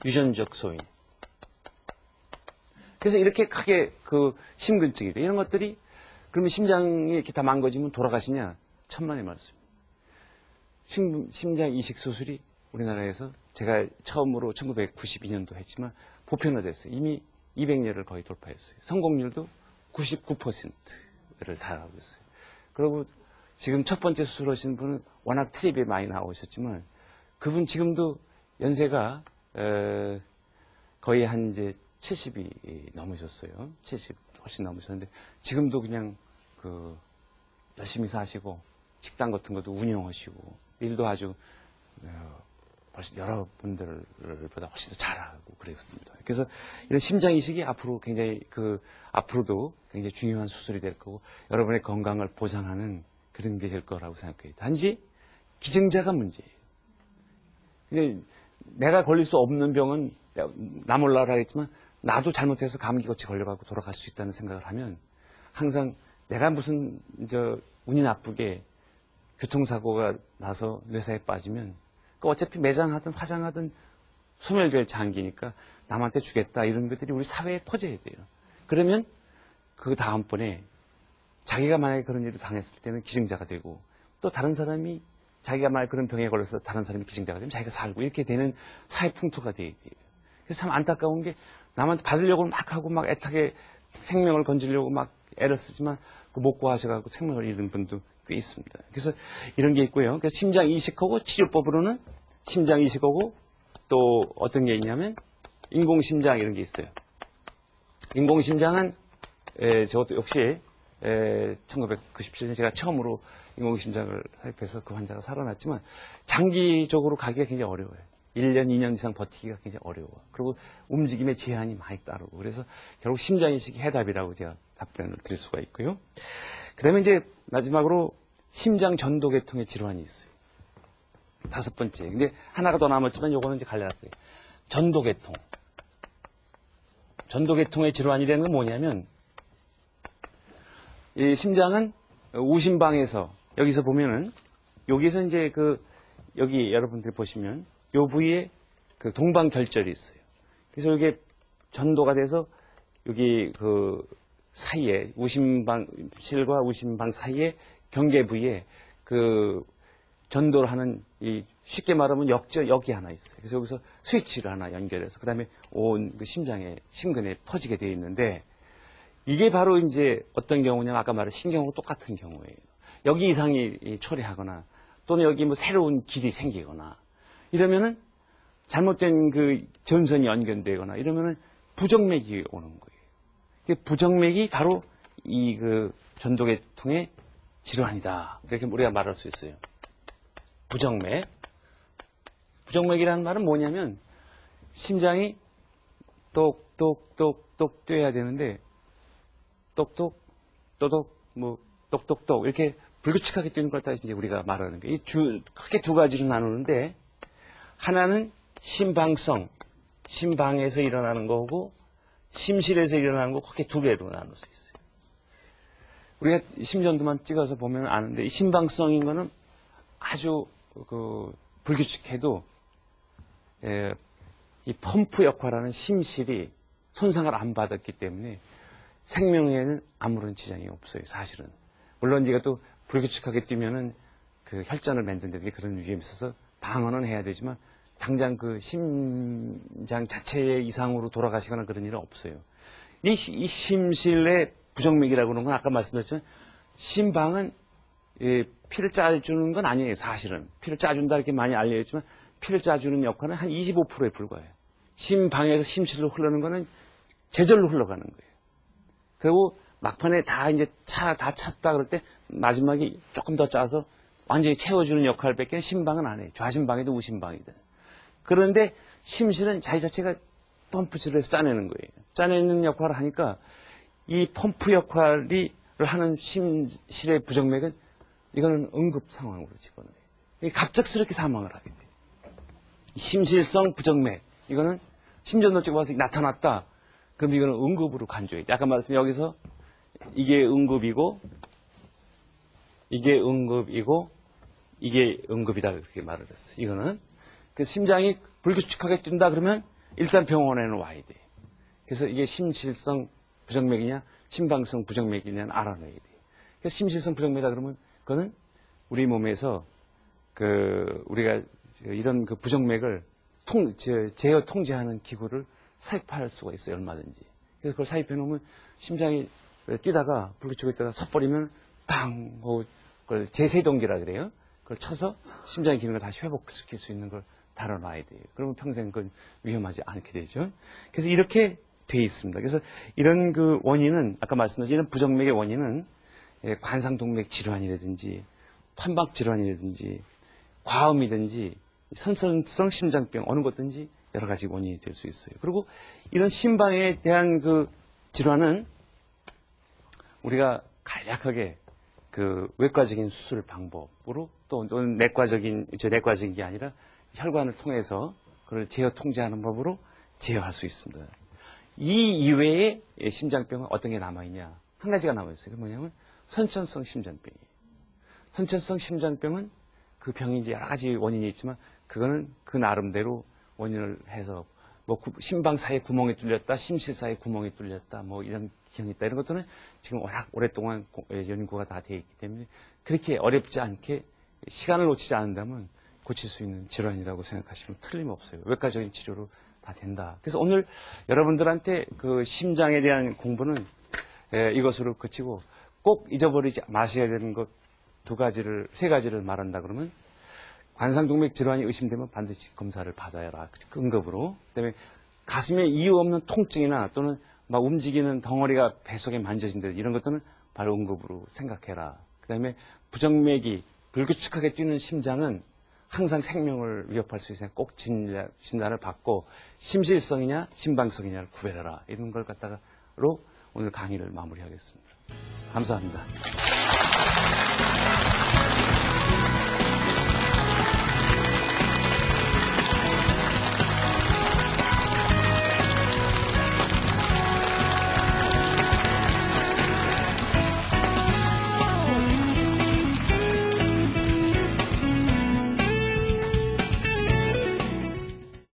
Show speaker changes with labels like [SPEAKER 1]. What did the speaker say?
[SPEAKER 1] 유전적 소인. 그래서 이렇게 크게 그 심근증이래. 이런 것들이 그러면 심장이 이렇게 다 망가지면 돌아가시냐? 천만의 말씀. 심장 이식 수술이 우리나라에서 제가 처음으로 1992년도 했지만 보편화됐어요. 이미 200년을 거의 돌파했어요. 성공률도 99%를 달하고 있어요. 그리고 지금 첫 번째 수술하신 분은 워낙 텔레비에 많이 나오셨지만 그분 지금도 연세가 거의 한 이제 70이 넘으셨어요. 70 훨씬 넘으셨는데 지금도 그냥 그 열심히 사시고 식당 같은 것도 운영하시고 일도 아주 여러분들보다 훨씬 더 잘하고 그랬습니다. 그래서 이런 심장 이식이 앞으로 굉장히 앞으로도 굉장히 중요한 수술이 될 거고 여러분의 건강을 보장하는 그런 게 될 거라고 생각해요. 단지 기증자가 문제예요. 근데 내가 걸릴 수 없는 병은 나 몰라라 하겠지만 나도 잘못해서 감기같이 걸려가고 돌아갈 수 있다는 생각을 하면 항상 내가 무슨 운이 나쁘게 교통사고가 나서 뇌사에 빠지면 어차피 매장하든 화장하든 소멸될 장기니까 남한테 주겠다 이런 것들이 우리 사회에 퍼져야 돼요. 그러면 그 다음번에 자기가 만약에 그런 일을 당했을 때는 기증자가 되고 또 다른 사람이 자기가 만약에 그런 병에 걸려서 다른 사람이 기증자가 되면 자기가 살고 이렇게 되는 사회 풍토가 돼야 돼요. 그래서 참 안타까운 게 남한테 받으려고 막 하고 막 애타게 생명을 건지려고 막 애를 쓰지만 못 구하셔가지고 생명을 잃은 분도 꽤 있습니다. 그래서 이런 게 있고요. 그래서 심장 이식하고 치료법으로는 심장 이식하고 또 어떤 게 있냐면 인공심장 이런 게 있어요. 인공심장은 저것도 역시 1997년 제가 처음으로 인공심장을 삽입해서 그 환자가 살아났지만 장기적으로 가기가 굉장히 어려워요. 1년, 2년 이상 버티기가 굉장히 어려워. 그리고 움직임에 제한이 많이 따르고. 그래서 결국 심장이식이 해답이라고 제가 답변을 드릴 수가 있고요. 그 다음에 이제 마지막으로 심장 전도계통의 질환이 있어요. 5번째. 근데 하나가 더 남았지만 요거는 이제 갈라놨어요. 전도계통. 전도계통의 질환이라는 건 뭐냐면 이 심장은 우심방에서 여기서 보면은 여기서 이제 여기 여러분들이 보시면 요 부위에 동방결절이 있어요. 그래서 이게 전도가 돼서 여기 사이에 우심방실과 우심방 사이에 경계 부위에 전도를 하는 쉽게 말하면 역이 하나 있어요. 그래서 여기서 스위치를 하나 연결해서 그다음에 온 심장에 심근에 퍼지게 되어 있는데 이게 바로 이제 어떤 경우냐면 아까 말한 신경하고 똑같은 경우예요. 여기 이상이 초래하거나 또는 여기 뭐 새로운 길이 생기거나 이러면은 잘못된 전선이 연결되거나 이러면은 부정맥이 오는 거예요. 부정맥이 바로 이 전도계통의 질환이다. 그렇게 우리가 말할 수 있어요. 부정맥. 부정맥이라는 말은 뭐냐면 심장이 똑똑똑똑 뛰어야 되는데 똑똑 또독 뭐 똑똑똑 이렇게 불규칙하게 뛰는 걸 따라서 이제 우리가 말하는 거예요. 크게 두 가지로 나누는데 하나는 심방성, 심방에서 일어나는 거고 심실에서 일어나는 거 크게 두 개로 나눌 수 있어요. 우리가 심전도만 찍어서 보면 아는데 이 심방성인 거는 아주 불규칙해도 이 펌프 역할하는 심실이 손상을 안 받았기 때문에 생명에는 아무런 지장이 없어요. 사실은. 물론 이가 또 불규칙하게 뛰면은 혈전을 만든다든지 그런 위험이 있어서 방어는 해야 되지만 당장 심장 자체의 이상으로 돌아가시거나 그런 일은 없어요. 이 심실의 부정맥이라고 하는 건 아까 말씀드렸지만 심방은 피를 짜주는 건 아니에요. 사실은. 피를 짜준다 이렇게 많이 알려졌지만 피를 짜주는 역할은 한 25%에 불과해요. 심방에서 심실로 흐르는 거는 제절로 흘러가는 거예요. 그리고 막판에 다 이제 다 찼다 그럴 때 마지막에 조금 더 짜서 완전히 채워주는 역할밖에 심방은 안 해요. 좌심방이든 우심방이든. 그런데 심실은 자기 자체가 펌프질을 해서 짜내는 거예요. 짜내는 역할을 하니까 이 펌프 역할을 하는 심실의 부정맥은 이거는 응급 상황으로 집어넣어요. 갑작스럽게 사망을 하게 돼요. 심실성 부정맥. 이거는 심전도 쪽에 와서 나타났다. 그럼 이거는 응급으로 간주해야 돼. 아까 말했던 여기서 이게 응급이고 이게 응급이고 이게 응급이다 그렇게 말을 했어요. 이거는 심장이 불규칙하게 뛴다 그러면 일단 병원에는 와야 돼. 그래서 이게 심실성 부정맥이냐, 심방성 부정맥이냐는 알아놔야 돼. 그래서 심실성 부정맥이다 그러면 그거는 우리 몸에서 우리가 이런 그 부정맥을 제어 통제하는 기구를 삽입할 수가 있어요, 얼마든지. 그래서 그걸 삽입해 놓으면 심장이 뛰다가 불규칙하게 있다가 섰버리면 탕! 그걸 제세동기라 그래요. 그걸 쳐서 심장의 기능을 다시 회복시킬 수 있는 걸 다뤄놔야 돼요. 그러면 평생 그건 위험하지 않게 되죠. 그래서 이렇게 돼 있습니다. 그래서 이런 그 원인은, 아까 말씀드린 이런 부정맥의 원인은 관상동맥 질환이라든지, 판박 질환이라든지, 과음이든지, 선천성 심장병, 어느 것든지 여러 가지 원인이 될 수 있어요. 그리고 이런 심방에 대한 그 질환은 우리가 간략하게 그 외과적인 수술 방법으로 또는 내과적인 게 아니라 혈관을 통해서 그걸 제어 통제하는 법으로 제어할 수 있습니다. 이 이외에 심장병은 어떤 게 남아있냐? 한 가지가 남아있어요. 그게 뭐냐면 선천성 심장병이에요. 선천성 심장병은 그 병이 이제 여러 가지 원인이 있지만 그거는 그 나름대로 원인을 해서 뭐 심방 사이에 구멍이 뚫렸다, 심실 사이에 구멍이 뚫렸다, 뭐 이런 기형이 있다. 이런 것들은 지금 워낙 오랫동안 연구가 다 되어 있기 때문에 그렇게 어렵지 않게 시간을 놓치지 않는다면 고칠 수 있는 질환이라고 생각하시면 틀림없어요. 외과적인 치료로 다 된다. 그래서 오늘 여러분들한테 그 심장에 대한 공부는 이것으로 그치고 꼭 잊어버리지 마셔야 되는 것 세 가지를 말한다 그러면 관상동맥 질환이 의심되면 반드시 검사를 받아야 라. 응급으로. 그다음에 가슴에 이유 없는 통증이나 또는 막 움직이는 덩어리가 배 속에 만져진다 이런 것들은 바로 응급으로 생각해라. 그다음에 부정맥이 불규칙하게 뛰는 심장은 항상 생명을 위협할 수 있으니까 꼭 진단을 받고 심실성이냐 심방성이냐를 구별해라. 이런 걸 갖다가로 오늘 강의를 마무리하겠습니다. 감사합니다.